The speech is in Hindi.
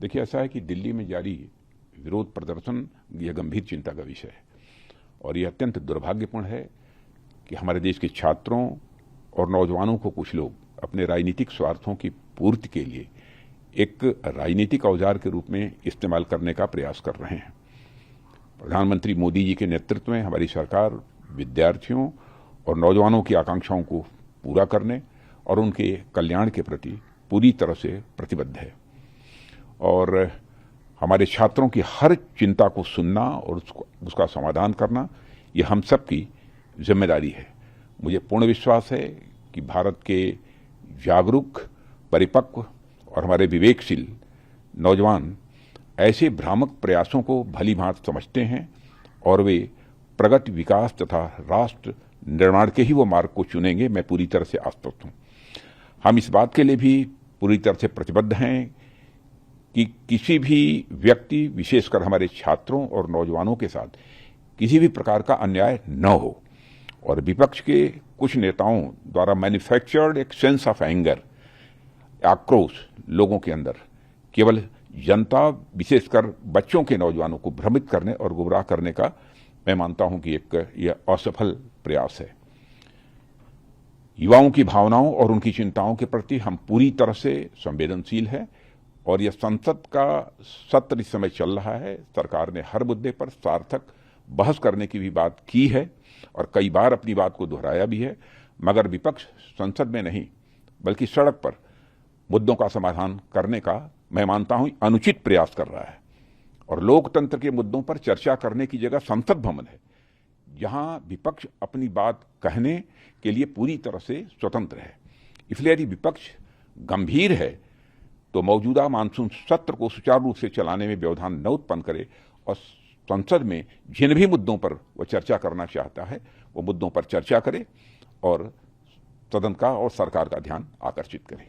देखिए, ऐसा है कि दिल्ली में जारी विरोध प्रदर्शन यह गंभीर चिंता का विषय है और यह अत्यंत दुर्भाग्यपूर्ण है कि हमारे देश के छात्रों और नौजवानों को कुछ लोग अपने राजनीतिक स्वार्थों की पूर्ति के लिए एक राजनीतिक औजार के रूप में इस्तेमाल करने का प्रयास कर रहे हैं। प्रधानमंत्री मोदी जी के नेतृत्व में हमारी सरकार विद्यार्थियों और नौजवानों की आकांक्षाओं को पूरा करने और उनके कल्याण के प्रति पूरी तरह से प्रतिबद्ध है और हमारे छात्रों की हर चिंता को सुनना और उसका समाधान करना ये हम सब की जिम्मेदारी है। मुझे पूर्ण विश्वास है कि भारत के जागरूक, परिपक्व और हमारे विवेकशील नौजवान ऐसे भ्रामक प्रयासों को भली भांति समझते हैं और वे प्रगति, विकास तथा राष्ट्र निर्माण के ही वो मार्ग को चुनेंगे। मैं पूरी तरह से आश्वस्त हूं। हम इस बात के लिए भी पूरी तरह से प्रतिबद्ध हैं कि किसी भी व्यक्ति, विशेषकर हमारे छात्रों और नौजवानों के साथ किसी भी प्रकार का अन्याय न हो और विपक्ष के कुछ नेताओं द्वारा मैन्युफैक्चर्ड एक सेंस ऑफ एंगर, आक्रोश लोगों के अंदर केवल जनता, विशेषकर बच्चों के नौजवानों को भ्रमित करने और गुमराह करने का मैं मानता हूं कि यह असफल प्रयास है। युवाओं की भावनाओं और उनकी चिंताओं के प्रति हम पूरी तरह से संवेदनशील हैं और यह संसद का सत्र इस समय चल रहा है। सरकार ने हर मुद्दे पर सार्थक बहस करने की भी बात की है और कई बार अपनी बात को दोहराया भी है, मगर विपक्ष संसद में नहीं बल्कि सड़क पर मुद्दों का समाधान करने का मैं मानता हूं अनुचित प्रयास कर रहा है और लोकतंत्र के मुद्दों पर चर्चा करने की जगह संसद भवन है, जहां विपक्ष अपनी बात कहने के लिए पूरी तरह से स्वतंत्र है। इसलिए यदि विपक्ष गंभीर है तो मौजूदा मानसून सत्र को सुचारू रूप से चलाने में व्यवधान न उत्पन्न करे और संसद में जिन भी मुद्दों पर वह चर्चा करना चाहता है वो मुद्दों पर चर्चा करे और सदन का और सरकार का ध्यान आकर्षित करे।